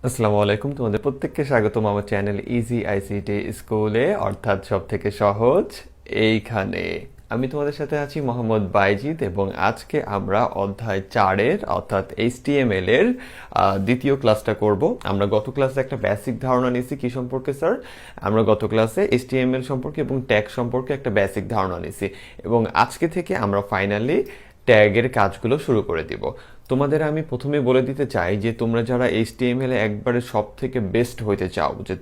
আসসালামু আলাইকুম, তোমাদের প্রত্যেককে স্বাগতম আমার চ্যানেল ইজি আইসিটি স্কুলে, অর্থাৎ সব থেকে সহজ এইখানে। আমি তোমাদের সাথে আছি মোহাম্মদ বাইজিদ এবং আজকে আমরা অধ্যায় 4-এর অর্থাৎ এইচটিএমএল এর দ্বিতীয় ক্লাসটা করব। আমরা গত ক্লাসে একটা বেসিক ধারণা নিয়েছি কি সম্পর্কে স্যার? আমরা গত ক্লাসে এইচটিএমএল সম্পর্কে এবং ট্যাগ সম্পর্কে একটা বেসিক ধারণা নিয়েছি এবং আজকে থেকে আমরা ফাইনালি ট্যাগের কাজগুলো শুরু করে দিব। তোমাদের আমি প্রথমে বলে দিতে চাই যে তোমরা যারা এইচটিএমএল এ একবারে সব থেকে বেস্ট হইতে চাও, যে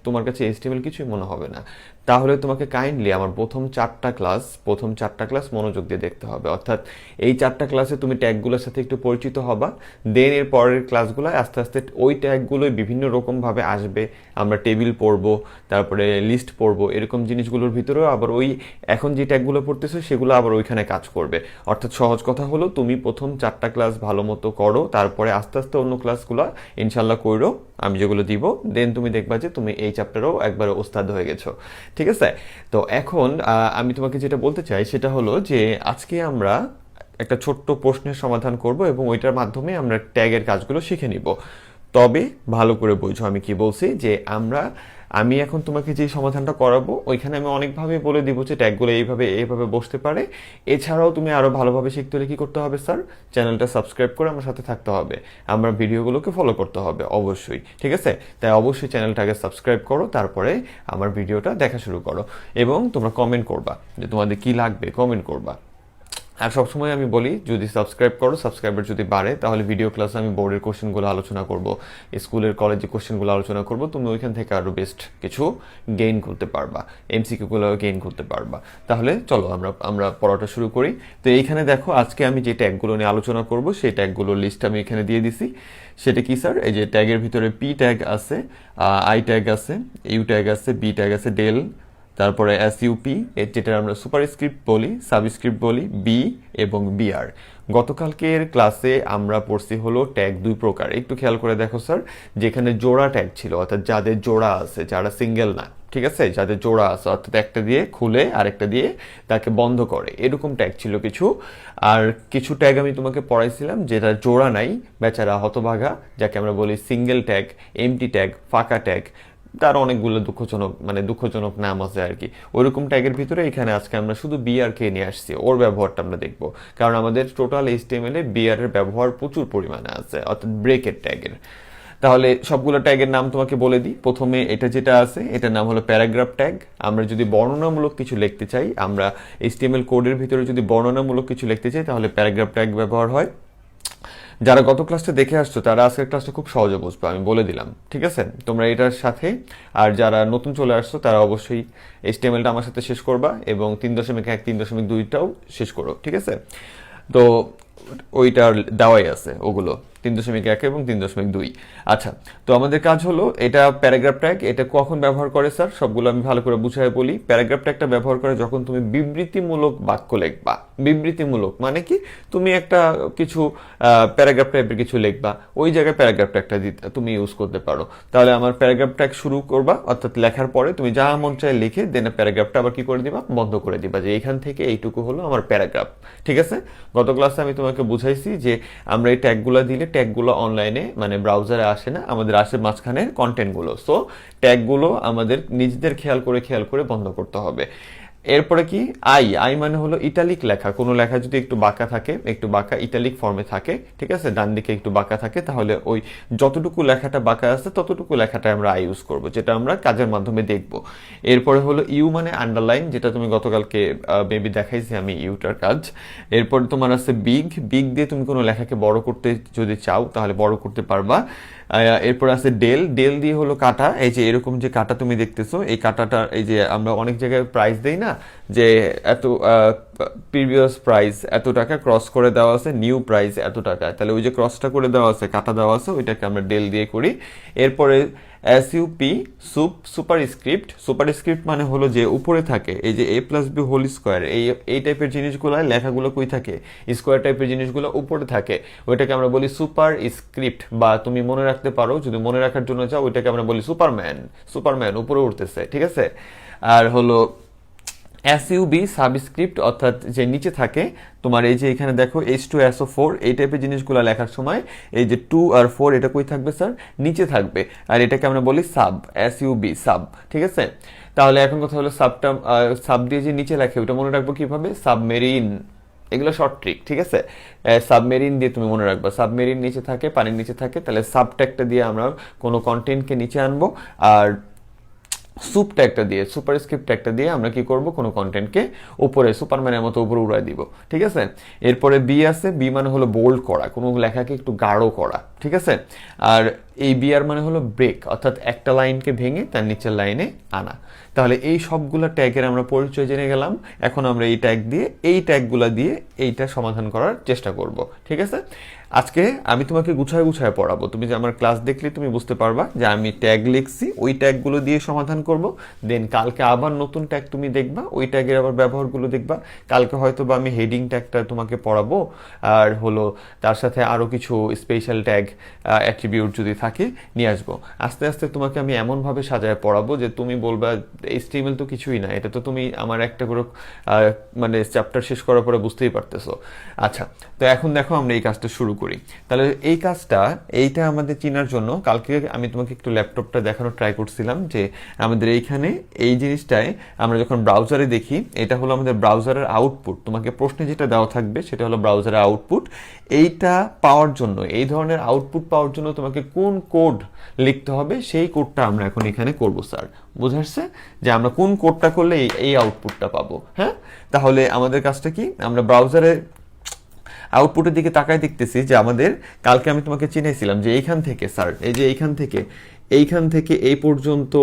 তোমার কাছে এইচটিএমএল কিছুই মনে হবে না, তাহলে তোমাকে কাইন্ডলি আমার প্রথম চারটা ক্লাস মনোযোগ দিয়ে দেখতে হবে। অর্থাৎ এই 4টা ক্লাসে তুমি ট্যাগগুলোর সাথে একটু পরিচিত হবা, দেন এর পরের ক্লাসগুলো আস্তে আস্তে ওই ট্যাগগুলোই বিভিন্ন রকমভাবে আসবে। আমরা টেবিল পড়বো, তারপরে লিস্ট পড়বো, এরকম জিনিসগুলোর ভিতরেও আবার ওই এখন যে ট্যাগগুলো পড়তেছো সেগুলো আবার ওইখানে কাজ করবে। অর্থাৎ সহজ কথা হলো, তুমি প্রথম 4টা ক্লাস ভালো মতো করো, তারপরে আস্তে আস্তে অন্য ক্লাসগুলো ইনশাল্লাহ করো আমি যেগুলো দিব, দেন তুমি দেখবা যে তুমি এই চ্যাপ্টারও একবারে ওস্তাদ হয়ে গেছো। ঠিক আছে? তো এখন আমি তোমাকে যেটা বলতে চাই সেটা হলো যে আজকে আমরা একটা ছোট্ট প্রশ্নের সমাধান করব এবং ওইটার মাধ্যমে আমরা ট্যাগের কাজগুলো শিখে নিব। তবে ভালো করে বোঝো আমি কি বলছি, যে আমি এখন তোমাকে যে সমাধানটা করাবো ওইখানে আমি অনেকভাবে বলে দিব যে ট্যাগগুলো এইভাবে এইভাবে বসতে পারে। এছাড়াও তুমি আরো ভালোভাবে শিখতে হলে কি করতে হবে স্যার? চ্যানেলটা সাবস্ক্রাইব করে আমার সাথে থাকতে হবে, আমরা ভিডিওগুলোকে ফলো করতে হবে অবশ্যই। ঠিক আছে? তাই অবশ্যই চ্যানেলটাকে সাবস্ক্রাইব করো, তারপরে আমার ভিডিওটা দেখা শুরু করো এবং তোমরা কমেন্ট করবা যে তোমাদের কি লাগবে, কমেন্ট করবা। আর সবসময় আমি বলি, যদি সাবস্ক্রাইব করো, সাবস্ক্রাইবার যদি বাড়ে, তাহলে ভিডিও ক্লাসে আমি বোর্ডের কোশ্চেনগুলো আলোচনা করব, স্কুলের কলেজের কোশ্চেনগুলো আলোচনা করব, তুমি ওইখান থেকে আরও বেস্ট কিছু গেইন করতে পারবা, এমসিকিউগুলো গেইন করতে পারবা। তাহলে চলো আমরা পড়াটা শুরু করি। তো এইখানে দেখো, আজকে আমি যে ট্যাগগুলো নিয়ে আলোচনা করব সেই ট্যাগগুলোর লিস্ট আমি এখানে দিয়ে দিছি। সেটা কি স্যার? এই যে ট্যাগের ভিতরে পি ট্যাগ আছে, আই ট্যাগ আছে, ইউ ট্যাগ আছে, বি ট্যাগ আছে, ডেল, তারপরে এসইউপি, যেটা আমরা সুপারস্ক্রিপ্ট বলি, সাবস্ক্রিপ্ট বলি, বি এবং বিআর। গতকালকের ক্লাসে আমরা পড়ছি হলো ট্যাগ দুই প্রকার। একটু খেয়াল করে দেখো স্যার, যেখানে জোড়া ট্যাগ ছিল, অর্থাৎ যাদের জোড়া আছে, যারা সিঙ্গেল না, ঠিক আছে, যাদের জোড়া আছে, অর্থাৎ একটা দিয়ে খুলে আরেকটা দিয়ে তাকে বন্ধ করে, এরকম ট্যাগ ছিল কিছু। আর কিছু ট্যাগ আমি তোমাকে পড়াইছিলাম যেটা জোড়া নাই, বেচারা হতভাগা, যাকে আমরা বলি সিঙ্গেল ট্যাগ, এমটি ট্যাগ, ফাঁকা ট্যাগ। তার অনেকগুলো দুঃখজনক নাম আছে আর কি। ওইরকম ট্যাগের ভিতরে এখানে আজকে আমরা শুধু বিআর কে নিয়ে আসছি, ওর ব্যবহারটা আমরা দেখবো, কারণ আমাদের টোটাল এইচটিএমএল এ বিআর এর ব্যবহার প্রচুর পরিমাণে আছে, অর্থাৎ ব্রেকের ট্যাগের। তাহলে সবগুলো ট্যাগের নাম তোমাকে বলে দিই। প্রথমে এটা যেটা আছে, এটার নাম হলো প্যারাগ্রাফ ট্যাগ। আমরা যদি বর্ণনামূলক কিছু লিখতে চাই, আমরা এইচটিএমএল কোডের ভিতরে যদি বর্ণনামূলক কিছু লিখতে চাই, তাহলে প্যারাগ্রাফ ট্যাগ ব্যবহার হয়। যারা গত ক্লাসটা দেখে আসছো তারা আজকের ক্লাসটা খুব সহজে বুঝবে, আমি বলে দিলাম। ঠিক আছে? তোমরা এটার সাথে, আর যারা নতুন চলে আসছো তারা অবশ্যই এইচটিএমএলটা আমার সাথে শেষ করবা এবং 3.1 3.2টাও শেষ করো। ঠিক আছে? তো ওইটার দেওয়াই আছে ওগুলো, 3.1 এবং 3.2। আচ্ছা, তো আমাদের কাজ হলো, এটা প্যারাগ্রাফ ট্যাগ। এটা কখন ব্যবহার করে স্যার? সবগুলো আমি ভালো করে বুঝাই বলি। প্যারাগ্রাফ ট্যাগটা ব্যবহার করে যখন তুমি বিবৃতিমূলক বাক্য লিখবা। বিবৃতিমূলক মানে কি? তুমি একটা কিছু প্যারাগ্রাফ টাইপের কিছু লিখবা, ওই জায়গায় প্যারাগ্রাফ ট্যাগটা তুমি ইউজ করতে পারো। তাহলে আমার প্যারাগ্রাফ ট্যাগ শুরু করবা, অর্থাৎ লেখার পরে তুমি যা মন চায় লিখে দেন প্যারাগ্রাফটা আবার কি করে দিবা? বন্ধ করে দিবা, যে এখান থেকে এইটুকু হলো আমার প্যারাগ্রাফ। ঠিক আছে? গত ক্লাসে আমি তোমাকে বুঝাইছি যে আমরা এই ট্যাগগুলো দিলে ট্যাগগুলো অনলাইনে মানে ব্রাউজারে আসে না, আমাদের আসে মাঝখানের কন্টেন্টগুলো। সো ট্যাগগুলো আমাদের নিজেদের খেয়াল করে বন্ধ করতে হবে। এরপরে কি? আই মানে হলো ইটালিক লেখা। কোনো লেখা যদি একটু বাঁকা থাকে, একটু বাঁকা ইটালিক ফর্মে থাকে, ঠিক আছে, ডান দিকে একটু বাঁকা থাকে, তাহলে ওই যতটুকু লেখাটা বাঁকা আছে ততটুকু লেখাটা আমরা আই ইউজ করব, যেটা আমরা কাজের মাধ্যমে দেখব। এরপরে হলো ইউ মানে আন্ডারলাইন, যেটা তুমি গতকালকে মেবি দেখাইছি আমি ইউটার কাজ। এরপরে তোমার আছে বিগ দিয়ে তুমি কোনো লেখাকে বড় করতে যদি চাও তাহলে বড় করতে পারবা। এরপর আছে ডেল দিয়ে হলো কাটা। এই যে এরকম যে কাটা তুমি দেখতেছো, এই কাটাটা, এই যে আমরা অনেক জায়গায় প্রাইস দেই না, যে এত প্রিভিয়াস প্রাইস এত টাকা, ক্রস করে দেওয়া আছে নিউ প্রাইস এত টাকা, তাহলে ওই যে ক্রসটা করে দেওয়া আছে, কাটা দেওয়া আছে, ওইটাকে আমরা ডেল দিয়ে করি। এরপরে এসইউপি সুপারস্ক্রিপ্ট মানে হলো যে উপরে থাকে, এই যে a+b হোল স্কোয়ার, এই টাইপের জিনিসগুলো, লেখাগুলো কই থাকে? স্কোয়ার টাইপের জিনিসগুলো উপরে থাকে, ওইটাকে আমরা বলি সুপারস্ক্রিপ্ট। বা তুমি মনে রাখতে পারো, যদি মনে রাখার জন্য চাও, ওইটাকে আমরা বলি সুপারম্যান উপরে উঠতেছে। ঠিক আছে? আর হলো এসইউবি সাবস্ক্রিপ্ট অর্থাৎ যে নিচে থাকে তোমার এই যে এখানে দেখো H2SO4 এই টাইপের জিনিসগুলো লেখার সময় এই যে 2 আর 4 এটা কই থাকবে স্যার নিচে থাকবে আর এটাকে আমরা বলি সাব এসইউবি সাব ঠিক আছে তাহলে এখন কথা হলো সাবটা সাব দিয়ে যে নিচে লেখে ওটা মনে রাখবো কিভাবে সাবমেরিন এগুলো শর্ট ট্রিক ঠিক আছে সাবমেরিন দিয়ে তুমি মনে রাখবা সাবমেরিন নিচে থাকে পানির নিচে থাকে তাহলে সাবট্যাগটা দিয়ে আমরা কোনো কন্টেন্টকে নিচে আনবো আর সুপ ট্যাগটা দিয়ে সুপারস্ক্রিপ্ট ট্যাগটা দিয়ে আমরা কি করব কোনো কন্টেন্টকে উপরে সুপারম্যানের মতো উপরে উড়াই দিব ঠিক আছে এরপরে বি আছে বি মানে হলো বোল্ড করা কোনো লেখাকে একটু গাঢ় করা ঠিক আছে আর এই বি আর মানে হলো ব্রেক অর্থাৎ একটা লাইনকে ভেঙে তার নিচের লাইনে আনা তাহলে এই সবগুলো ট্যাগের আমরা পরিচয় জেনে গেলাম এখন আমরা এই ট্যাগ দিয়ে এই ট্যাগগুলো দিয়ে এইটা সমাধান করার চেষ্টা করব ঠিক আছে আজকে আমি তোমাকে গুছায় গুছায় পড়াবো তুমি যে আমার ক্লাস দেখলে তুমি বুঝতে পারবা যে আমি ট্যাগ লিখছি ওই ট্যাগগুলো দিয়ে সমাধান করব দেন কালকে আবার নতুন ট্যাগ তুমি দেখবা ওই ট্যাগের আবার ব্যবহারগুলো দেখবা কালকে হয়তো বা আমি হেডিং ট্যাগটা তোমাকে পড়াবো আর হলো তার সাথে আরও কিছু স্পেশাল ট্যাগ অ্যাট্রিবিউট যদি থাকে নিয়ে আসবো আস্তে আস্তে তোমাকে আমি এমনভাবে সাজায় পড়াবো যে তুমি বলবা HTML তো কিছুই না এটা তো তুমি আমার একটা করে মানে চ্যাপ্টার শেষ করার পরে বুঝতেই পারতেছো আচ্ছা তো এখন দেখো আমরা এই কাজটা শুরু করি তাহলে এই কাজটা এইটা আমাদের চেনার জন্য কালকে আমি তোমাকে একটু ল্যাপটপটা দেখানোর ট্রাই করছিলাম যে আমাদের এইখানে এই জিনিসটায় আমরা যখন ব্রাউজারে দেখি এটা হলো আমাদের ব্রাউজারের আউটপুট তোমাকে প্রশ্নে যেটা দেওয়া থাকবে সেটা হলো ব্রাউজারের আউটপুট এইটা পাওয়ার জন্য এই ধরনের আউটপুট পাওয়ার জন্য তোমাকে কোন কোড লিখতে হবে সেই কোডটা আমরা এখন এখানে করব স্যার বুঝাচ্ছে যে আমরা কোন কোডটা করলে এই আউটপুটটা পাবো হ্যাঁ তাহলে আমাদের কাজটা কি আমরা ব্রাউজারে আউটপুটের দিকে তাকায় দেখতেছি যে আমাদের কালকে আমি তোমাকে চিনেছিলাম যে এইখান থেকে স্যার এই যে এইখান থেকে এই পর্যন্ত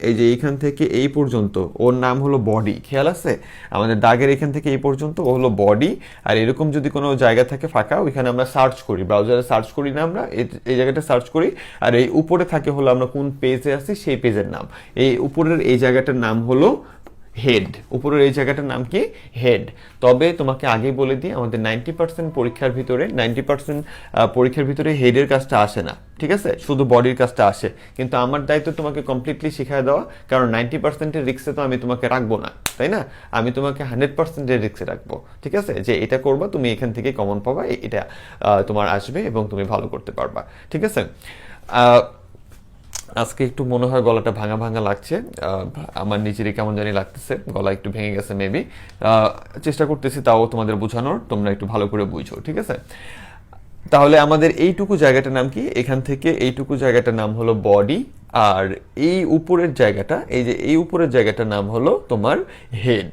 এই যে এইখান থেকে এই পর্যন্ত ওর নাম হলো বডি খেয়াল আছে আমাদের দাগের এখান থেকে এই পর্যন্ত ও হলো বডি আর এরকম যদি কোনো জায়গা থাকে ফাঁকা ওইখানে আমরা সার্চ করি ব্রাউজারে সার্চ করি না আমরা এই জায়গাটা সার্চ করি আর এই উপরে থাকে হলো আমরা কোন পেজে আছি সেই পেজের নাম এই উপরের এই জায়গাটার নাম হলো হেড উপরের এই জায়গাটার নাম কি হেড তবে তোমাকে আগেই বলে দিই আমাদের 90% পরীক্ষার ভিতরে হেডের কাজটা আসে না ঠিক আছে শুধু বডির কাজটা আসে কিন্তু আমার দায়িত্ব তোমাকে কমপ্লিটলি শিখিয়ে দেওয়া কারণ 90%-এর রিস্কে তো আমি তোমাকে রাখবো না তাই না আমি তোমাকে 100%-এর রিস্কে রাখবো ঠিক আছে যে এটা করবা তুমি এখান থেকে কমন পাবা এটা তোমার আসবে এবং তুমি ভালো করতে পারবা ঠিক আছে আজকে একটু মনে হয় গলাটা ভাঙা ভাঙা লাগছে আমার নিজেরই কেমন জানি লাগতেছে গলা একটু ভেঙে গেছে মেবি চেষ্টা করতেছি তাও তোমাদের বোঝানোর তোমরা একটু ভালো করে বুঝো ঠিক আছে তাহলে আমাদের এইটুকু জায়গাটার নাম কি এখান থেকে এইটুকু জায়গাটার নাম হলো বডি আর এই উপরের জায়গাটা এই যে এই উপরের জায়গাটার নাম হলো তোমার হেড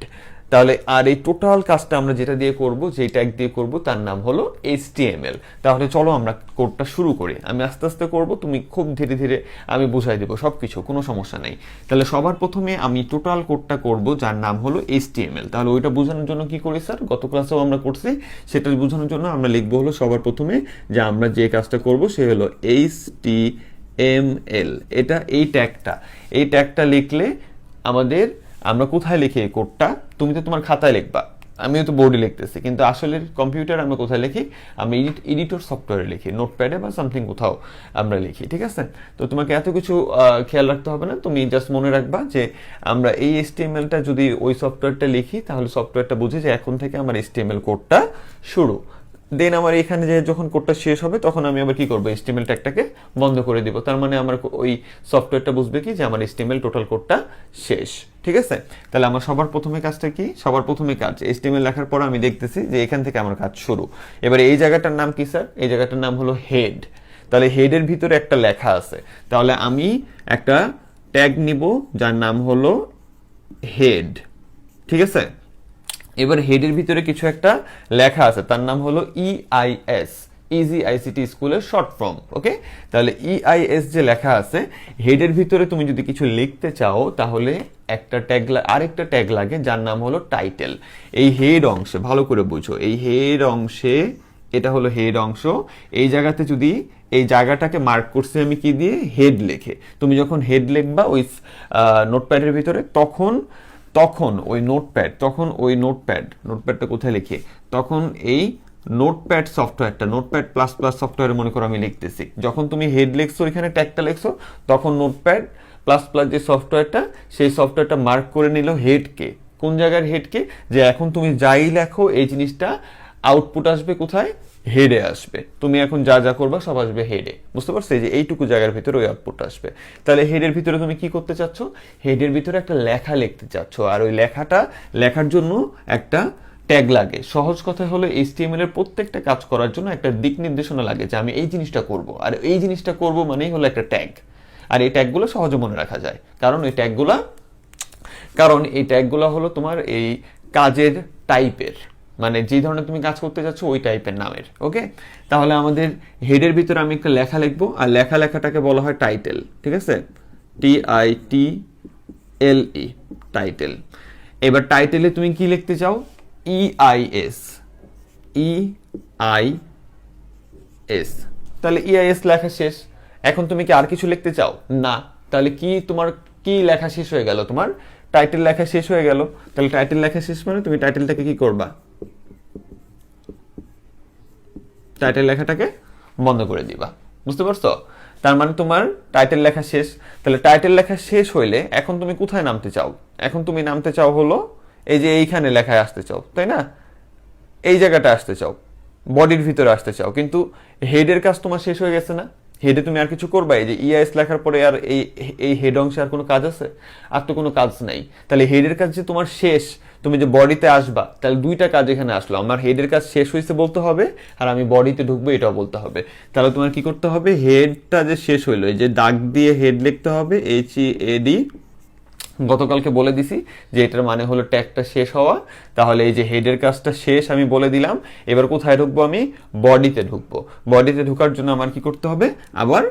তাহলে আর এই টোটাল কাজটা আমরা যেটা দিয়ে করব যেই ট্যাগ দিয়ে করব তার নাম হলো HTML তাহলে চলো আমরা কোডটা শুরু করি আমি আস্তে আস্তে করব তুমি খুব ধীরে ধীরে আমি বুঝাই দেব সবকিছু কোনো সমস্যা নেই তাহলে সবার প্রথমে আমি টোটাল কোডটা করব যার নাম হলো HTML তাহলে ওইটা বোঝানোর জন্য কি করি স্যার গত ক্লাসেও আমরা করছি সেটা বোঝানোর জন্য আমরা লিখবো হলো সবার প্রথমে যে আমরা যে কাজটা করব সে হলো HTML এটা এই ট্যাগটা লিখলে আমরা কোথায় লিখি এই কোডটা তুমি তো তোমার খাতায় লিখবা আমিও তো বোর্ডে লিখতেছি কিন্তু আসলে কম্পিউটার আমরা কোথায় লিখি আমরা এডিটর সফটওয়্যারে লিখি নোটপ্যাডে বা সামথিং কোথাও আমরা লিখি ঠিক আছে তো তোমাকে এত কিছু খেয়াল রাখতে হবে না তুমি জাস্ট মনে রাখবা যে আমরা এই HTML-টা যদি ওই সফটওয়্যারটা লিখি তাহলে সফটওয়্যারটা বুঝে যে এখন থেকে আমার HTML কোডটা শুরু দেন আমার এখানে যে যখন কোডটা শেষ হবে তখন আমি আবার কি করবো HTML ট্যাগটাকে বন্ধ করে দিব তার মানে আমার ওই সফটওয়্যারটা বুঝবে কি যে আমার HTML টোটাল কোডটা শেষ ঠিক আছে তাহলে আমার সবার প্রথমে কাজটা কি সবার প্রথমে কাজ HTML লেখার পর আমি দেখতেছি যে এখান থেকে আমার কাজ শুরু এবার এই জায়গাটার নাম কি স্যার এই জায়গাটার নাম হলো হেড তাহলে হেডের ভিতরে একটা লেখা আছে তাহলে আমি একটা ট্যাগ নিব যার নাম হলো হেড ঠিক আছে এবার হেডের ভিতরে কিছু একটা লেখা আছে তার নাম হলো EIS ইজি আইসিটি স্কুলের শর্ট ফর্ম ওকে তাহলে EIS যে লেখা আছে হেডের ভিতরে তুমি যদি কিছু লিখতে চাও তাহলে আরেকটা ট্যাগ লাগে যার নাম হলো টাইটেল এই হেড অংশে ভালো করে বুঝো এই হেড অংশে এটা হলো হেড অংশ এই জায়গাতে যদি এই জায়গাটাকে মার্ক করছি আমি কি দিয়ে হেড লিখে তুমি যখন হেড লিখবা ওই নোটপ্যাডের ভিতরে তখন ওই নোটপ্যাডটা কোথায় লিখে তখন এই নোটপ্যাড সফটওয়্যারটা নোটপ্যাড প্লাস প্লাস সফটওয়্যারে মনে করো আমি লিখতেছি যখন তুমি হেড লিখছো এখানে ট্যাগটা লিখছো তখন নোটপ্যাড প্লাস প্লাস যে সফটওয়্যারটা সেই সফটওয়্যারটা মার্ক করে নিল হেডকে কোন জায়গার হেডকে? যে এখন তুমি যাই লেখো এই জিনিসটা আউটপুট আসবে কোথায়? হেডে আসবে। তুমি এখন যা যা করবা সব আসবে হেডে, বুঝতে পারছো? এই যে এইটুকু জায়গার ভিতরে ওই আউটপুট আসবে। তাহলে হেডের ভিতরে তুমি কি করতে চাচ্ছ? হেডের ভিতরে একটা লেখা লিখতে চাচ্ছ, আর ওই লেখাটা লেখার জন্য একটা ট্যাগ লাগে। সহজ কথা হলো HTML এর প্রত্যেকটা কাজ করার জন্য একটা দিক নির্দেশনা লাগে যে আমি এই জিনিসটা করব, আর এই জিনিসটা করব মানেই হলো একটা ট্যাগ। আর এই ট্যাগগুলো সহজে মনে রাখা যায়, কারণ এই ট্যাগগুলো হলো তোমার এই কাজের টাইপের, মানে যে ধরনের তুমি কাজ করতে যাচ্ছ ওই টাইপের নামের। ওকে, তাহলে আমাদের হেডের ভিতরে আমি একটা লেখা লিখবো, আর লেখাটাকে বলা হয় টাইটেল। ঠিক আছে, TITLE, টাইটেল। এবার টাইটেলে তুমি কি লিখতে চাও? EIS, EIS। তাহলে EIS লেখা শেষ। এখন তুমি কি আর কিছু লিখতে চাও? না। তাহলে কি তোমার কি লেখা শেষ হয়ে গেল? তোমার টাইটেল লেখা শেষ হয়ে গেল। তাহলে টাইটেল লেখা শেষ মানে তুমি টাইটেলটাকে কি করবা? টাইটেল লেখাটাকে বন্ধ করে দিবা, বুঝতে পারছো? তার মানে তোমার টাইটেল লেখা শেষ। তাহলে টাইটেল লেখা শেষ হইলে এখন তুমি কোথায় নামতে চাও? এখন তুমি নামতে চাও হলো এই যে এইখানে লেখায় আসতে চাও, তাই না? এই জায়গাটা আসতে চাও, বডির ভিতরে আসতে চাও, কিন্তু হেডের কাজ তোমার শেষ হয়ে গেছে না? হেডে তুমি আর কিছু করবা? এই যে EIS লেখার পরে আর এই হেড অংশে আর কোনো কাজ আছে? আর তো কোনো কাজ নাই। তাহলে হেডের কাজ যে তোমার শেষ, তুমি যে বডিতে আসবা, তাহলে দুইটা কাজ এখানে আসলো। আমার হেডের কাজ শেষ হয়েছে বলতে হবে, আর আমি বডিতে ঢুকবো এটাও বলতে হবে। তাহলে তোমার কি করতে হবে? হেডটা যে শেষ হইলো, এই যে দাগ দিয়ে হেড লিখতে হবে, HEAD। গতকালকে বলে দিছি যে এটার মানে হলো ট্যাগটা শেষ হওয়া। তাহলে এই যে হেডের কাজটা শেষ আমি বলে দিলাম। এবার কোথায় ঢুকবো? আমি বডিতে ঢুকবো। বডিতে ঢোকার জন্য আমার কি করতে হবে? আবার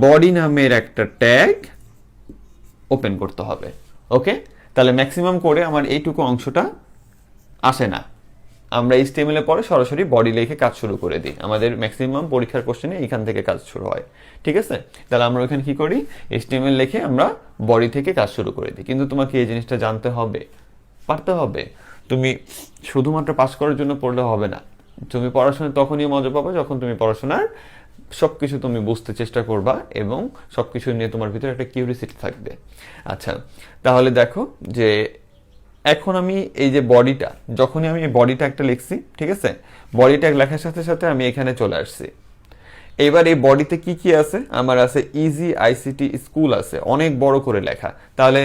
বডি নামের একটা ট্যাগ ওপেন করতে হবে। ওকে, তাহলে ম্যাক্সিমাম করে আমার এইটুকু অংশটা আসে না। আমরা HTML এ পরে সরাসরি বডি লিখে কাজ শুরু করে দিই। আমাদের ম্যাক্সিমাম পরীক্ষার কোশ্চেনে এইখান থেকে কাজ শুরু হয়। ঠিক আছে, তাহলে আমরা ওইখানে কি করি? HTML লিখে আমরা বডি থেকে কাজ শুরু করে দিই। কিন্তু তোমাকে এই জিনিসটা জানতে হবে, পারতে হবে। তুমি শুধুমাত্র পাস করার জন্য পড়লে হবে না। তুমি পড়াশোনায় তখনই মজা পাবে যখন তুমি পড়াশোনার সবকিছু তুমি বুঝতে চেষ্টা করবা এবং সবকিছু নিয়ে তোমার ভিতরে একটা কিউরিসিটি থাকবে। আচ্ছা, তাহলে দেখো যে এখন আমি এই যে বডিটা, যখনই আমি বডিটা একটা লিখছি, ঠিক আছে, বডিটা লেখার সাথে সাথে আমি এখানে চলে আসছি। এবার এই বডিতে কি কি আছে? আমার আছে ইজি ICT স্কুল আছে, অনেক বড় করে লেখা। তাহলে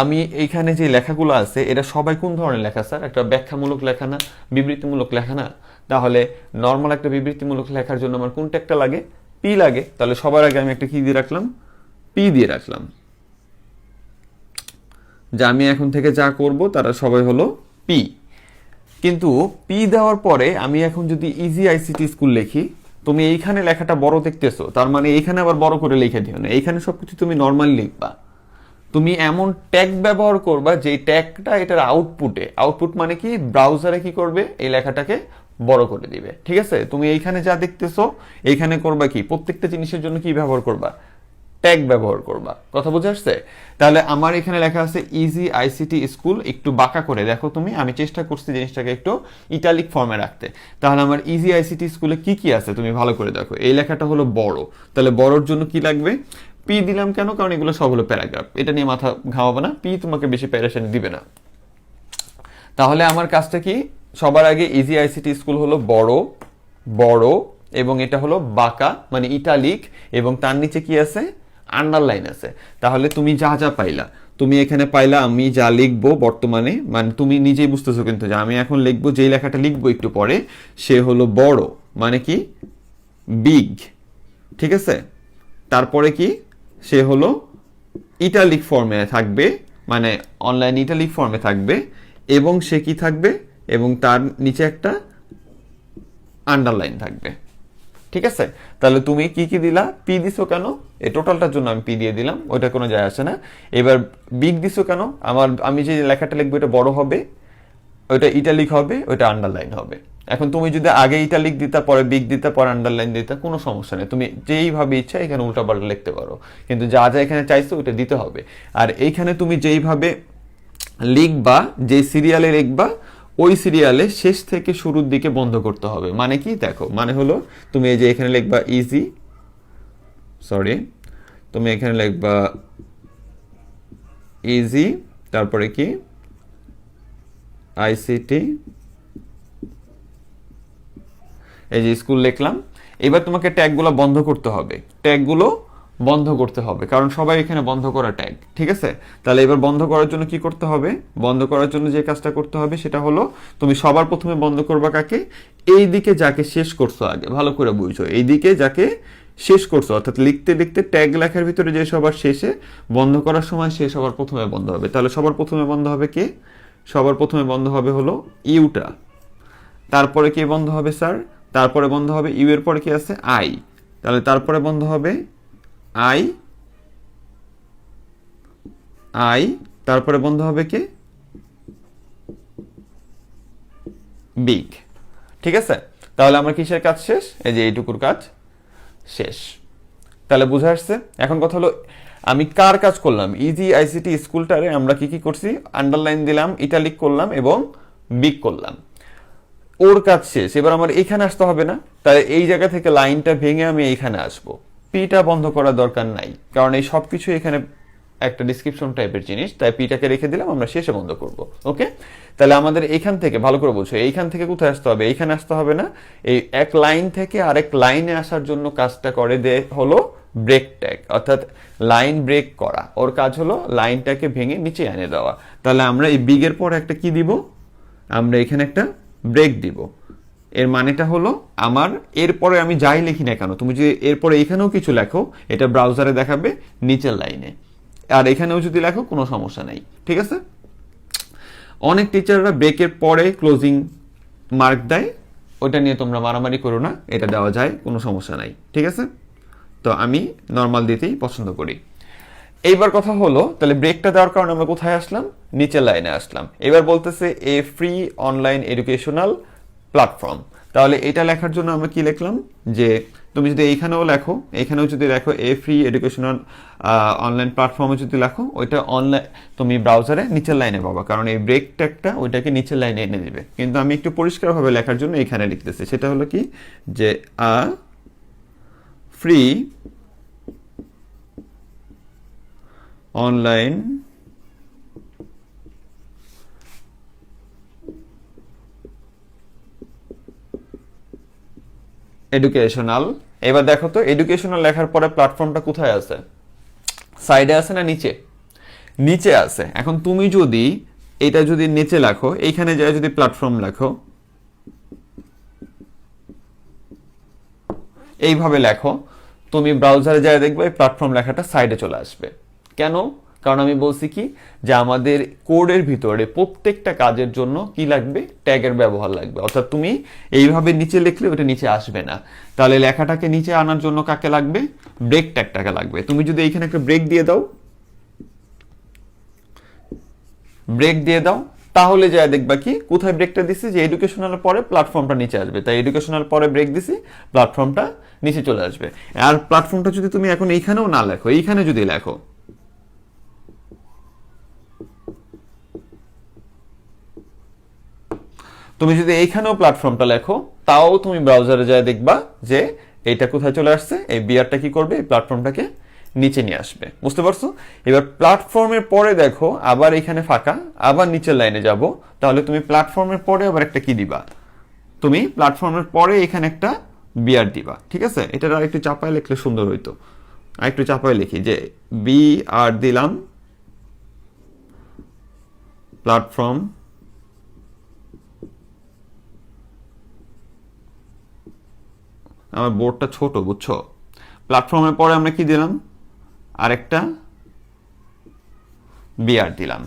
আমি এইখানে যে লেখাগুলো আছে এটা সবাই কোন ধরনের লেখা স্যার? একটা ব্যাখ্যামূলক লেখা না, বিবৃতিমূলক লেখা না? তাহলে নর্মাল একটা বিবৃতিমূলক লেখার জন্য আমার কোনটা একটা লাগে? পি লাগে। তাহলে সবার আগে আমি একটা কি দিয়ে রাখলাম? পি দিয়ে রাখলাম। যে আমি এখন থেকে যা করব তারা সবাই হলো পি। কিন্তু পি দেওয়ার পরে আমি এখন যদি ইজি ICT স্কুল লিখি, তুমি এইখানে লেখাটা বড় দেখতেছো, তার মানে এইখানে আবার বড় করে লিখে দিও না। এইখানে সবকিছু তুমি নর্মাল লিখবা। তুমি এমন ট্যাগ ব্যবহার করবা যে ট্যাগটা এটার আউটপুট মানে কি? ব্রাউজারে কি করবে? এই লেখাটাকে বড় করে দিবে। ঠিক আছে, তুমি এইখানে যা দেখতেছো এইখানে করবা কি? প্রত্যেকটা জিনিসের জন্য কি ব্যবহার করবা? ট্যাগ ব্যবহার করবা। কথা বুঝে আসছে? তাহলে আমার এখানে লেখা আছে ইজি ICT স্কুল, একটু বাঁকা করে দেখো তুমি। আমি চেষ্টা করছি জিনিসটাকে একটু ইটালিক ফর্মে রাখতে। তাহলে আমার ইজি ICT স্কুলে কি কি আছে তুমি ভালো করে দেখো। এই লেখাটা হলো বড়, তাহলে বড়র জন্য কি লাগবে? পি দিলাম কেন? কারণ এগুলো সব হলো প্যারাগ্রাফ, এটা নিয়ে মাথা ঘামাবো না। পি তোমাকে বেশি প্যারেশানি দিবে না। তাহলে আমার কাজটা কি? সবার আগে ইজি ICT স্কুল হলো বড় এবং এটা হলো বাঁকা মানে ইটালিক, এবং তার নিচে কি আছে? আন্ডারলাইন আছে। তাহলে তুমি যা যা পাইলা, তুমি এখানে পাইলা আমি যা লিখবো বর্তমানে, মানে তুমি নিজেই বুঝতেছো কিন্তু যে আমি এখন লিখবো, যেই লেখাটা লিখবো একটু পরে সে হলো বড় মানে কি? বিগ। ঠিক আছে, তারপরে কি? সে হলো ইটালিক ফর্মে থাকবে, মানে অনলাইন ইটালিক ফর্মে থাকবে, এবং সে কি থাকবে? এবং তার নিচে একটা আন্ডারলাইন থাকবে। ঠিক আছে, তাহলে তুমি কি কি দিলা? পি দিছো কেন? এই টোটালটার জন্য আমি পি দিয়ে দিলাম, ওইটা কোনো যায় আসে না। এবার বিগ দিছো কেন? আমি যে লেখাটা লিখবো এটা বড় হবে, ওইটা ইটালিক হবে, ওইটা আন্ডারলাইন হবে। এখন তুমি যদি আগে ইটালিক দিতা, পরে বিগ দিতা, পরে আন্ডারলাইন দিতা, কোনো সমস্যা নেই। তুমি যেইভাবে ইচ্ছা এখানে উল্টাপাল্টা লিখতে পারো, কিন্তু যা যা এখানে চাইছো ওইটা দিতে হবে। আর এইখানে তুমি যেইভাবে লিখবা, যে সিরিয়ালে লিখবা, ওই সিরিয়ালে শেষ থেকে শুরুর দিকে বন্ধ করতে হবে। মানে কি? দেখো, মানে হলো তুমি এই যে এখানে লিখবা তুমি এখানে লিখবা ইজি, তারপরে কি? আইসিটি, এই যে স্কুল লিখলাম। এবার তোমাকে ট্যাগগুলো বন্ধ করতে হবে, ট্যাগগুলো বন্ধ করতে হবে, কারণ সবাই এখানে বন্ধ করা ট্যাগ, ঠিক আছে? তাহলে এবার বন্ধ করার জন্য কি করতে হবে? বন্ধ করার জন্য যে কাজটা করতে হবে সেটা হলো, তুমি সবার প্রথমে বন্ধ করবা কাকে? এই দিকে যাকে শেষ করছো, আগে ভালো করে বুঝছো, এই দিকে যাকে শেষ করছো, অর্থাৎ লিখতে লিখতে ট্যাগ লেখার ভিতরে যে সবার শেষে, বন্ধ করার সময় সে সবার প্রথমে বন্ধ হবে। তাহলে সবার প্রথমে বন্ধ হবে কে? সবার প্রথমে বন্ধ হবে হলো ইউটা। তারপরে কে বন্ধ হবে স্যার? তারপরে বন্ধ হবে ইউ এর পরে কি আছে? আই। তাহলে তারপরে বন্ধ হবে আই, আই। তারপরে বন্ধ হবে কে? বিগ। ঠিক আছে, তাহলে আমার কিসের কাজ শেষ? এই যে এইটুকুর কাজ শেষ। তাহলে বুঝে আসছে? এখন কথা হলো, আমি কার কাজ করলাম? ইজি আইসিটি স্কুলটারে আমরা কি কি করছি? আন্ডারলাইন দিলাম, ইটালিক করলাম এবং বিগ করলাম। ওর কাজ শেষ। এবার আমার এখানে আসতে হবে না, তাই এই জায়গা থেকে লাইনটা ভেঙে আমি এইখানে আসবো। পিটা বন্ধ করার দরকার নাই, কারণ এই সব কিছু এখানে একটা ডিসক্রিপশন টাইপের জিনিস, তাই পিটাকে রেখে দিলাম, আমরা শেষে বন্ধ করব। ওকে, তাহলে আমাদের এখান থেকে ভালো করে বলছো, এইখান থেকে কোথায় আসতে হবে? এইখানে আসতে হবে না, এই এক লাইন থেকে আরেক লাইনে আসার জন্য কাজটা করে দে হলো ব্রেক ট্যাগ, অর্থাৎ লাইন ব্রেক করা। ওর কাজ হলো লাইনটাকে ভেঙে নিচে এনে দেওয়া। তাহলে আমরা এই বিগের পর একটা কি দিব? আমরা এখানে একটা ব্রেক দিব। এর মানেটা হলো, আমার এরপরে আমি যাই লিখি না কেন, তুমি যদি এরপরে এখানেও কিছু লেখো, এটা ব্রাউজারে দেখাবে নিচের লাইনে, আর এখানেও যদি লেখো কোনো সমস্যা নাই। ঠিক আছে? অনেক টিচাররা ব্রেকের পরে ক্লোজিং মার্ক দেয়, ওটা নিয়ে তোমরা মারামারি করো না, এটা দেওয়া যায়, কোনো সমস্যা নাই। ঠিক আছে? তো আমি নর্মাল দিতেই পছন্দ করি। এইবার কথা হলো, তাহলে ব্রেকটা দেওয়ার কারণে আমরা কোথায় আসলাম? নিচের লাইনে আসলাম। এবার বলতেছে এ ফ্রি অনলাইন এডুকেশনাল প্ল্যাটফর্ম। তাহলে এটা লেখার জন্য আমরা কি লিখলাম? যে তুমি যদি এইখানেও লেখো, এখানেও যদি লেখো এ ফ্রি এডুকেশনাল অনলাইন প্ল্যাটফর্মে যদি লেখো, ওইটা অনলাইন তুমি ব্রাউজারে নিচের লাইনে পাবা, কারণ এই ব্রেক ট্যাগটা ওইটাকে নিচের লাইনে এনে দিবে। কিন্তু আমি একটু পরিষ্কারভাবে লেখার জন্য এখানে লিখতেছি, সেটা হলো কি, যে আ ফ্রি অনলাইন এডুকেশনাল। এবার দেখো তো, এডুকেশনাল লেখার পরে প্ল্যাটফর্মটা কোথায় আছে? সাইডে আছে না নিচে? নিচে আছে। এখন তুমি যদি এটা যদি নিচে লেখো, এইখানে যায় যদি প্ল্যাটফর্ম লেখো, এইভাবে লেখো, তুমি ব্রাউজারে যায় দেখবে এই প্ল্যাটফর্ম লেখাটা সাইডে চলে আসবে। কেন? কারণ আমি বলছি কি, যে আমাদের কোডের ভিতরে প্রত্যেকটা কাজের জন্য কি লাগবে? ট্যাগের ব্যবহার লাগবে। অর্থাৎ তুমি এইভাবে নিচে লিখলে ওটা নিচে আসবে না। তাহলে লেখাটাকে নিচে আনার জন্য কাকে লাগবে? ব্রেক ট্যাগটাকে লাগবে। তুমি যদি এইখানে একটা ব্রেক দিয়ে দাও, ব্রেক দিয়ে দাও, তাহলে যা দেখবা কি, কোথায় ব্রেকটা দিছি? যে এডুকেশনাল পরে প্ল্যাটফর্মটা নিচে আসবে, তাই এডুকেশনাল পরে ব্রেক দিছি, প্ল্যাটফর্মটা নিচে চলে আসবে। আর প্ল্যাটফর্মটা যদি তুমি এখন এইখানেও না লেখো, এইখানে যদি লেখো, তুমি যদি এইখানেও প্ল্যাটফর্মটা লেখো, তাও তুমি ব্রাউজারে যায় দেখবা যে এইটা কোথায় চলে আসছে। এই বিআরটা কি করবে? এই প্ল্যাটফর্মটাকে নিচে নিয়ে আসবে। বুঝতে পারছো? এবার প্ল্যাটফর্মের পরে দেখো আবার এখানে ফাঁকা, আবার নিচের লাইনে যাব, তাহলে তুমি প্ল্যাটফর্মের পরে আবার একটা কি দিবা? তুমি প্ল্যাটফর্মের পরে এখানে একটা বিআর দিবা। ঠিক আছে? এটা আর একটু চাপায় লিখলে সুন্দর হইতো। আর একটু চাপায় লিখি, যে বিআর দিলাম, প্ল্যাটফর্ম, আমার বোর্ডটা ছোট, বুঝছো? প্ল্যাটফর্মের পরে আমরা কি দিলাম? আরেকটা বিআর দিলাম।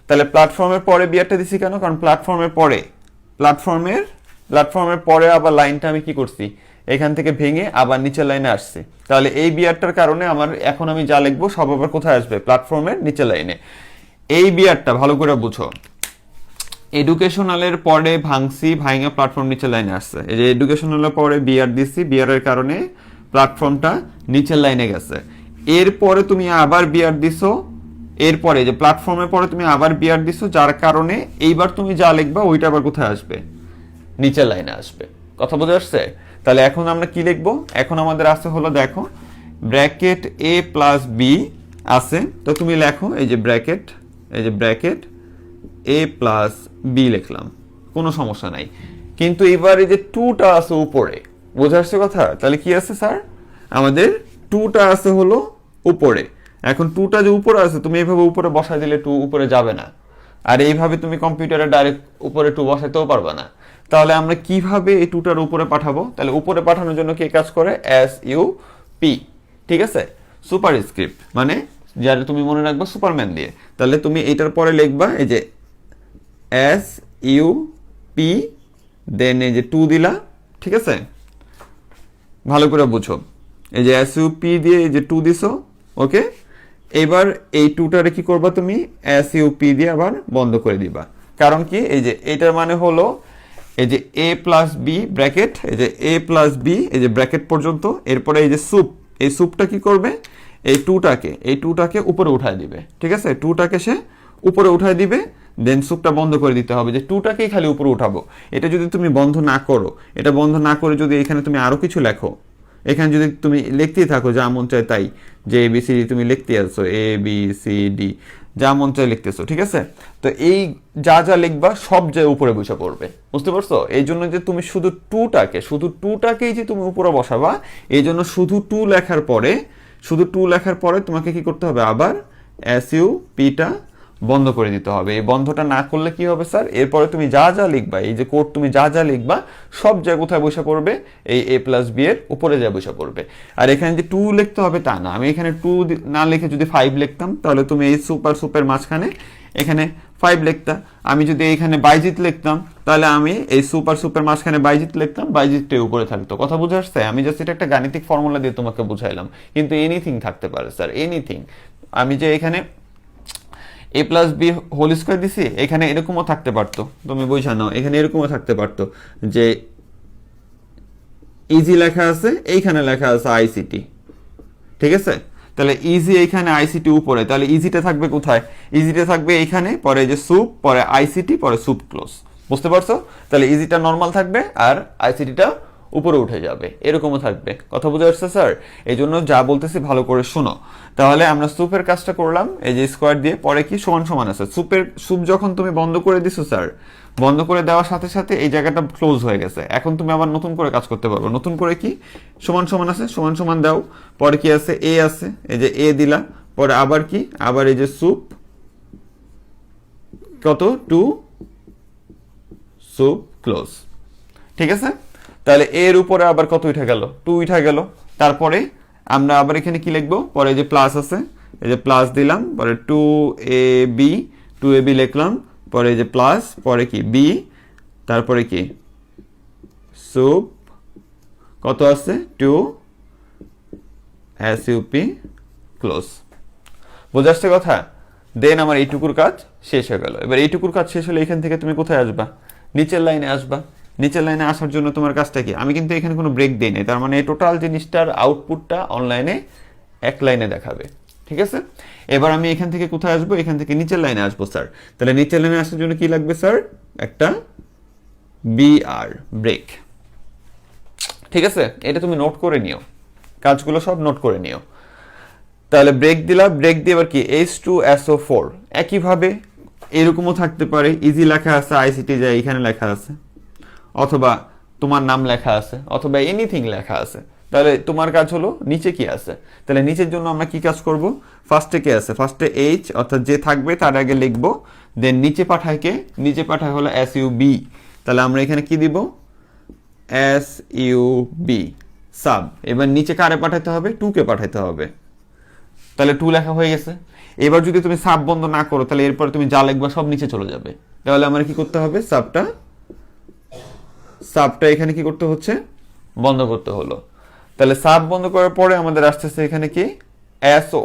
তাহলে প্ল্যাটফর্মের পরে বিআরটা দিছি কেন? কারণ প্ল্যাটফর্মের পরে আবার লাইনটা আমি কি করছি? এখান থেকে ভেঙে আবার নিচের লাইনে আসছে। তাহলে এই বিআরটার কারণে আমার এখন আমি যা লিখবো সব আবার কোথায় আসবে? প্ল্যাটফর্মের নিচের লাইনে। এই বিআরটা ভালো করে বুঝো, এডুকেশনালের পরে ভাঙছি, ভাঙা প্ল্যাটফর্ম নিচের লাইনে আসছে। এই যে এডুকেশনালের পরে বিআর দিছি, বিআর এর কারণে প্ল্যাটফর্মটা নিচের লাইনে গেছে। এরপরে তুমি আবার বিআর দিছো, এরপরে যে প্ল্যাটফর্মের পরে তুমি আবার বিআর দিছো, যার কারণে এইবার তুমি যা লিখবা ওইটা আবার কোথায় আসবে? নিচের লাইনে আসবে। কথা বোঝা আসছে? তাহলে এখন আমরা কি লিখবো? এখন আমাদের আছে হলো, দেখো, ব্র্যাকেট এ প্লাস বি আছে, তো তুমি লেখো এই যে ব্র্যাকেট, এই যে ব্র্যাকেট এ প্লাস বি লিখলাম, কোনো সমস্যা নাই। কিন্তু এবার এই যে টুটা আছে উপরে, বোঝা আসছে কথা? তাহলে কি আছে স্যার, আমাদের টুটা আছে হলো উপরে। এখন টুটা যে উপরে আছে, তুমি এইভাবে উপরে বসাই দিলে টু উপরে যাবে না, আর এইভাবে তুমি কম্পিউটারে ডাইরেক্ট উপরে টু বসাইতেও পারবে না। তাহলে আমরা কিভাবে এই টুটার উপরে পাঠাবো? তাহলে উপরে পাঠানোর জন্য কে কাজ করে? এস ইউ পি, ঠিক আছে, সুপার স্ক্রিপ্ট, মানে যারা তুমি মনে রাখবা সুপারম্যান দিয়ে। তাহলে তুমি এটার পরে লিখবা এই যে এস ইউ পি, দেন এই যে টু দিলা, ঠিক আছে, ভালো করে বুঝো। এই যে এস ইউ পি দিয়ে এই যে টু দিছো, ওকে। এবার এই টুটারে কি করবা তুমি? এস ইউ পি দিয়ে আবার বন্ধ করে দিবা। কারণ কি, এই যে এটার মানে হলো এই যে এ প্লাস বি ব্র্যাকেট, এই যে এ প্লাস বি, এই যে ব্র্যাকেট পর্যন্ত, এরপরে এই যে সুপ, এই সুপটা কি করবে? এই টুটাকে উপরে উঠায় দিবে, ঠিক আছে, টুটাকে সে উপরে উঠায় দিবে, দেন সুপটা বন্ধ করে দিতে হবে, যে টুটাকেই খালি উপরে উঠাবো। এটা যদি তুমি বন্ধ না করো, এটা বন্ধ না করে যদি এখানে তুমি আরো কিছু লেখো, এখানে যদি তুমি লিখতেই থাকো যা মন চায় তাই, যে এ বি সি ডি তুমি লিখতে আসছো, এ বি সি ডি যা মন চায় লিখতেছো, ঠিক আছে, তো এই যা যা লিখবা সব যে উপরে বসে পড়বে, বুঝতে পারছো? এই জন্য যে তুমি শুধু টুটাকেই যে তুমি উপরে বসাবা, এই জন্য শুধু টু লেখার পরে তোমাকে কি করতে হবে? আবার এস ইউ পিটা বন্ধ করে দিতে হবে। এই বন্ধটা না করলে কি হবে স্যার, এরপরে তুমি যা যা লিখবা, এই যে কোড তুমি যা যা লিখবা সব জায়গায় কোথায় বসে পড়বে? এই এ প্লাস বি এর উপরে যা বসে পড়বে। আর এখানে যে টু লিখতে হবে তা না, আমি এখানে টু না লিখে যদি 5 লিখতাম, তাহলে তুমি এই সুপের মাঝখানে এখানে 5 লিখতা। আমি যদি এইখানে বাইজিত লিখতাম, তাহলে আমি এই সুপের মাঝখানে বাইজিত লিখতাম, বাইজিতটাই উপরে থাকতো। কথা বুঝে আসছে? আমি জাস্ট এটা একটা গাণিতিক ফর্মুলা দিয়ে তোমাকে বুঝাইলাম, কিন্তু এনিথিং থাকতে পারে স্যার, এনিথিং। আমি যে এখানে এ প্লাস বি হোল স্কোয়ার দিছি, এখানে এরকমও থাকতে পারতো, তুমি বুঝা নাও, এখানে এরকমও থাকতে পারতো যে ইজি লেখা আছে, এইখানে লেখা আছে আইসিটি, ঠিক আছে। তাহলে ইজি এইখানে, আইসিটি উপরে, তাহলে ইজিটা থাকবে কোথায়? ইজিটা থাকবে এইখানে, পরে যে সুপ, পরে আইসিটি, পরে সুপ ক্লোজ, বুঝতে পারছো? তাহলে ইজিটা নর্মাল থাকবে আর আইসিটিটা উপরে উঠে যাবে, এরকমও থাকবে। কথা বুঝে আসছে স্যার? এই জন্য যা বলতেছি ভালো করে শোনো। তাহলে আমরা সুপের কাজটা করলাম এই যে স্কোয়ার দিয়ে, পরে কি সমান সমান আছে। সুপ যখন তুমি বন্ধ করে দিছো স্যার, বন্ধ করে দেওয়ার সাথে সাথে এই জায়গাটা ক্লোজ হয়ে গেছে, এখন তুমি আবার নতুন করে কাজ করতে পারবে। নতুন করে কি? সমান সমান আছে, সমান সমান দাও, পরে কি আছে? এ আছে, এই যে এ দিলা, পরে আবার কি? আবার এই যে সুপ, কত? টু, সুপ ক্লোজ, ঠিক আছে। তাহলে এর উপরে আবার কত উঠে গেল? 2 উঠে গেল। তারপরে আমরা আবার এখানে কি লিখবো? পরে যে প্লাস আছে, এই যে প্লাস দিলাম, পরে 2ab লিখলাম, পরে এই যে প্লাস, পরে কি? বি, তারপরে কি? সুপ, কত আছে? 2 sup ক্লোজ। বোঝা আসছে কথা? দেন আমার এইটুকুর কাজ শেষ হয়ে গেল। এবার এইটুকুর কাজ শেষ হলে এখান থেকে তুমি কোথায় আসবা? নিচের লাইনে আসবা। নিচের লাইনে আসার জন্য তোমার কাজটা কি? আমি কিন্তু এখানে কোনো ব্রেক দিই নাই, তার মানে এই টোটাল জিনিসটার আউটপুটটা অনলাইনে এক লাইনে দেখাবে, ঠিক আছে। এবার আমি এখান থেকে কোথায় আসবো? এখান থেকে নিচের লাইনে আসবো স্যার। তাহলে নিচের লাইনে আসার জন্য কি লাগবে স্যার? একটা বিআর, ব্রেক, ঠিক আছে। এটা তুমি নোট করে নিও, কাজগুলো সব নোট করে নিও। তাহলে ব্রেক দিলা, ব্রেক দিয়ে এবার কি? H2SO4। একইভাবে এরকমও থাকতে পারে, ইজি লেখা আছে, আইসিটি যায় এখানে লেখা আছে, অথবা তোমার নাম লেখা আছে, অথবা এনিথিং লেখা আছে। তাহলে তোমার কাজ হলো নিচে কি আছে। তাহলে নিচের জন্য আমরা কি কাজ করব? ফার্স্টে কে আছে? ফার্স্টে এইচ, অর্থাৎ যে থাকবে তার আগে লিখবো, দেন নিচে পাঠায় কে? নিচে পাঠায় হলো SUB। তাহলে আমরা এখানে কি দিব? SUB sub. এবার নিচে কারে পাঠাতে হবে? 2 কে পাঠাতে হবে। তাহলে 2 লেখা হয়ে গেছে। এবার যদি তুমি সাব বন্ধ না করো, তাহলে এরপরে তুমি যা লিখবা সব নিচে চলে যাবে। তাহলে আমার কি করতে হবে? সাবটা এখানে কি করতে হচ্ছে? বন্ধ করতে হলো। তাহলে সাব বন্ধ করার পরে আমাদের আসতেছে এখানে কি? SO।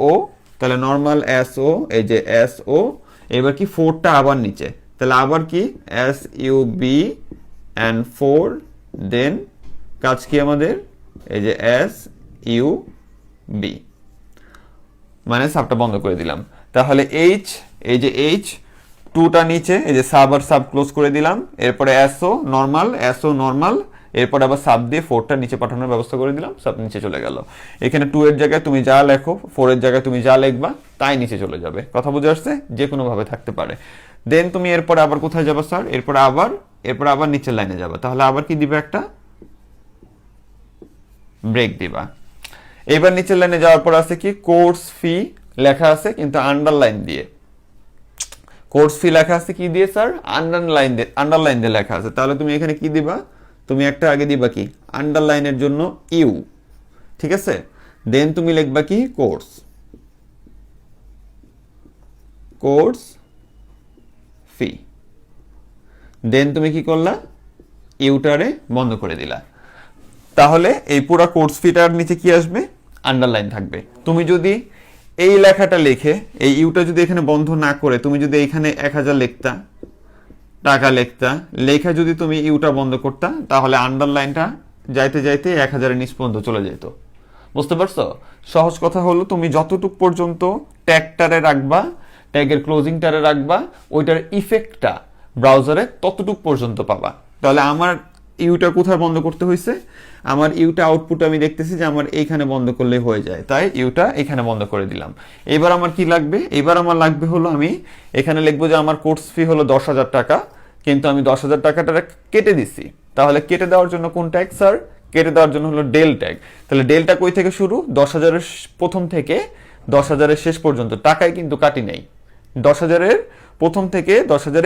তাহলে নর্মাল SO, এই যে SO। এবার কি? 4টা আবার নিচে, তাহলে আবার কি? SUB and 4, দেন কাজ কি আমাদের? এই যে SUB, মানে সাবটা বন্ধ করে দিলাম। তাহলে এইচ, এই যে এইচ, 2টা নিচে, এই যে সাব আর সাব ক্লোজ করে দিলাম। এরপরে SO নর্মাল, এরপর আবার সাব দিয়ে 4টা নিচে পাঠানোর ব্যবস্থা করে দিলাম, সাব নিচে চলে গেল। এখানে 2 এর জায়গায় তুমি যা লেখো, 4 এর জায়গায় তুমি যা লিখবা তাই নিচে চলে যাবে। কথা বুঝে আসছে? যে কোনো ভাবে থাকতে পারে। দেন তুমি এরপরে আবার কোথায় যাবা স্যার? এরপরে আবার নিচের লাইনে যাবা। তাহলে আবার কি দিবে? একটা ব্রেক দিবা। এবার নিচের লাইনে যাওয়ার পর আছে কি? কোর্স ফি লেখা আছে কিন্তু আন্ডারলাইন দিয়ে। কোর্স ফি লেখা আছে কি দিয়ে স্যার? আন্ডারলাইন দিয়ে লেখা আছে। তাহলে তুমি এখানে কি দিবা? তুমি একটা আগে দিবা কি? আন্ডারলাইনের জন্য ইউ, ঠিক আছে? দেন তুমি লিখবা কি? Course fee. দেন তুমি কি করলা? ইউটারে বন্ধ করে দিলা। তাহলে এই পুরো কোর্স ফিটার নিচে কি আসবে? আন্ডারলাইন থাকবে। তুমি যদি এই লেখাটা লিখে এই ইউটা যদি এখানে বন্ধ না করে তুমি যদি এখানে 1000 লিখতা, টাকা লিখতা, লেখা যদি তুমি ইউটা বন্ধ করতা, তাহলে আন্ডারলাইনটা যাইতে যাইতে 1000 এর নিচ পর্যন্ত চলে যেত। বুঝতে পারছো? সহজ কথা হলো তুমি যতটুক পর্যন্ত ট্যাগটারে রাখবা, ট্যাগের ক্লোজিংটারে রাখবা, ওইটার ইফেক্টটা ব্রাউজারে ততটুক পর্যন্ত পাবা। তাহলে আমার ইউটা কোথায় বন্ধ করতে হয়েছে? আমার ইউটা আউটপুট আমি দেখতেছি যে আমার এইখানে বন্ধ করলে হয়ে যায়, তাই ইউটা এখানে বন্ধ করে দিলাম। এবার আমার কি লাগবে? এবার আমার লাগবে হলো আমি এখানে লিখবো যে আমার কোর্স ফি হলো 10,000 টাকা, কিন্তু আমি 10,000 টাকাটা কেটে দিছি। তাহলে কেটে দেওয়ার জন্য কোন ট্যাগ স্যার? কেটে দেওয়ার জন্য হলো ডেল ট্যাগ। তাহলে ডেলটা কই থেকে শুরু? 10,000 প্রথম থেকে 10,000 শেষ পর্যন্ত। টাকায় কিন্তু কাটি নাই, 10,000 প্রথম থেকে 10,000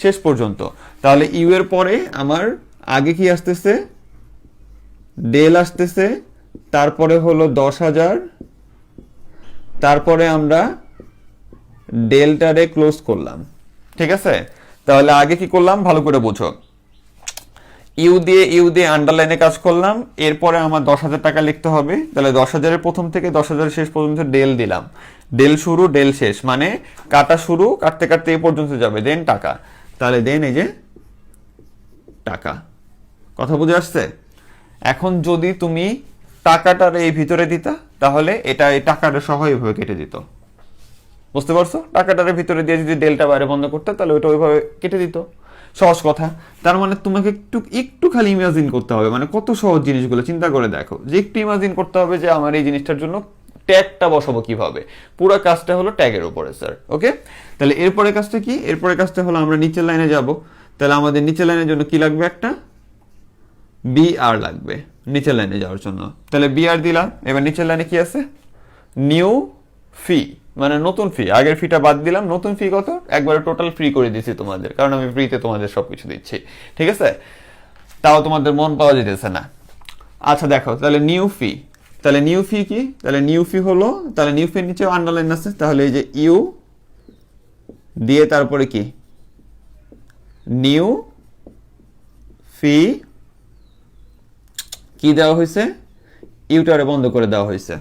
শেষ পর্যন্ত। তাহলে ইউ এর পরে আমার আগে কি আসতেছে? ডেল আসতেছে, তারপরে হলো 10,000, তারপরে আমরা ডেলটারে ক্লোজ করলাম, ঠিক আছে? তাহলে আগে কি করলাম ভালো করে বুঝো। ইউ দিয়ে আন্ডারলাইনে কাজ করলাম, এরপরে আমার 10,000 টাকা লিখতে হবে। তাহলে 10,000 প্রথম থেকে 10,000 শেষ পর্যন্ত ডেল দিলাম। ডেল শুরু ডেল শেষ, মানে কাটা শুরু, কাটতে কাটতে এই পর্যন্ত যাবে, দেন টাকা। তাহলে দেন এই যে টাকা। কথা বুঝে আসছে? এখন যদি তুমি টাকাটার এই ভিতরে দিতা, তাহলে এটা এই টাকাটা সহ এইভাবে কেটে দিত। বুঝতে পারছো? টাকাটার ভিতরে দিয়ে যদি ডেলটা বাইরে বন্ধ করতে, তাহলে ওইটা ওইভাবে কেটে দিত। সহজ কথা। তার মানে তোমাকে একটু খালি ইমাজিন করতে হবে, মানে কত সহজ জিনিসগুলো চিন্তা করে দেখো, যে একটু ইমাজিন করতে হবে যে আমার এই জিনিসটার জন্য ট্যাগটা বসাবো কিভাবে। পুরো কাজটা হলো ট্যাগের উপরে স্যার। ওকে, তাহলে এরপরে কাজটা কি? এরপরে কাজটা হলো আমরা নিচের লাইনে যাব। তাহলে আমাদের নিচের লাইনের জন্য কি লাগবে? একটা বিআর লাগবে নিচের লাইনে যাওয়ার জন্য। তাহলে বিআর দিলাম। এবার নিচের লাইনে কি আছে? নিউ ফি, মানে নতুন ফি। আগের ফিটা বাদ দিলাম, নতুন ফি কত? একবারে টোটাল ফ্রি করে দিছি তোমাদের, কারণ আমি ফ্রিতে তোমাদের সবকিছু দিচ্ছি, ঠিক আছে? তাও তোমাদের মন পাওয়া যেতেছে না। আচ্ছা দেখো, তাহলে নিউ ফি। তাহলে নিউ ফি কি? তাহলে নিউ ফি হলো, তাহলে নিউ ফির নিচে আন্ডারলাইন আছে, তাহলে এই যে ইউ দিয়ে তারপরে কি? নিউ ফি কি দেওয়া হয়েছে? ইউটারে বন্ধ করে দেওয়া হয়েছে।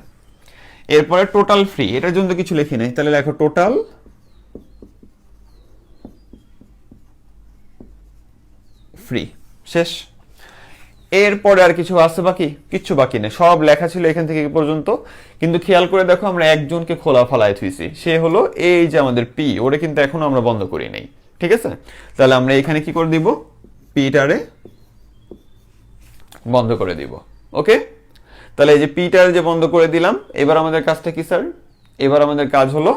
এরপরে টোটাল ফ্রি, এটার জন্য কিছু লিখি নাই, তাহলে লেখো টোটাল ফ্রি। শেষ। এরপরে আর কিছু আছে বাকি? কিচ্ছু বাকি নেই, সব লেখা ছিল এখান থেকে এই পর্যন্ত। কিন্তু খেয়াল করে দেখো, আমরা একজনকে খোলা ফালায় থুইছি, সে হলো এই যে আমাদের পি। ওরে কিন্তু এখনো আমরা বন্ধ করি নাই, ঠিক আছে? তাহলে আমরা এখানে কি করে দিব? পিটারে বন্ধ করে দিব। ওকে, তাহলে এই যে পিটারে যে বন্ধ করে দিলাম। এবার আমাদের কাজটা কি স্যার? এবার আমাদের কাজ হলো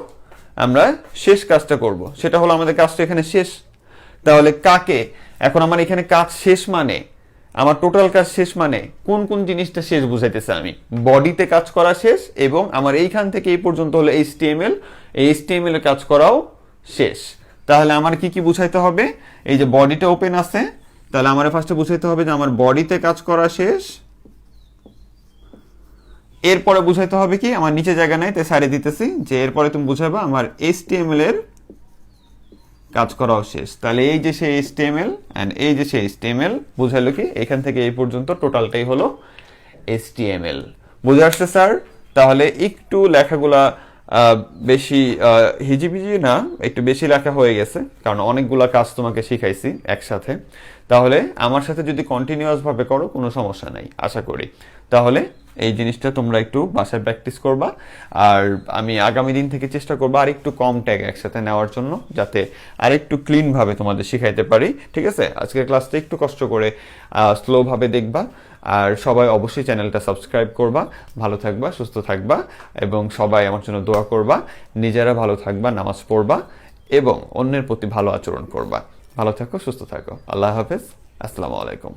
আমরা শেষ কাজটা করব, সেটা হলো আমাদের কাজটা এখানে শেষ। তাহলে কাকে? এখন আমার এখানে কাজ শেষ মানে আমার টোটাল কাজ শেষ মানে কোন কোন জিনিসটা শেষ বুঝাইতেছে আমি? বডিতে কাজ করা শেষ, এবং আমার এইখান থেকে এই পর্যন্ত হলো এইচটিএমএল, এই এইচটিএমএল এর কাজ করাও শেষ। তাহলে আমার কি কি বুঝাইতে হবে? এই যে বডিটা ওপেন আছে, তাহলে আমার ফার্স্টে বুঝাইতে হবে যে আমার বডিতে কাজ করা শেষ। এরপরে বুঝাইতে হবে কি? আমার নিচে জায়গা নাই তাই সাইডে দিতেছি, যে এরপরে তুমি বুঝাইবা আমার এইচটিএমএল এর কাজ করাও শেষ। তাহলে এই যে সেই HTML এন্ড এই যে সেই HTML বুঝাইলো কি? এখান থেকে এই পর্যন্ত টোটালটাই হলো HTML। বুঝে আসছে স্যার? তাহলে একটু লেখাগুলা বেশি হিজিবিজি না, একটু বেশি লেখা হয়ে গেছে, কারণ অনেকগুলা কাজ তোমাকে শিখাইছি একসাথে। তাহলে আমার সাথে যদি কন্টিনিউয়াস ভাবে করো কোনো সমস্যা নাই আশা করি। তাহলে এই জিনিসটা তোমরা একটু বাসায় প্র্যাকটিস করবা, আর আমি আগামী দিন থেকে চেষ্টা করবো আর একটু কম ট্যাগ একসাথে নেওয়ার জন্য, যাতে আরেকটু ক্লিন ভাবে তোমাদের শিখাইতে পারি, ঠিক আছে? আজকের ক্লাসটা একটু কষ্ট করে স্লো ভাবে দেখবা, আর সবাই অবশ্যই চ্যানেলটা সাবস্ক্রাইব করবা। ভালো থাকবা, সুস্থ থাকবা, এবং সবাই আমার জন্য দোয়া করবা। নিজেরা ভালো থাকবা, নামাজ পড়বা। এবং অন্যের প্রতি ভালো আচরণ করবা। ভালো থাকো, সুস্থ থাকো। আল্লাহ হাফেজ। আসসালামু আলাইকুম।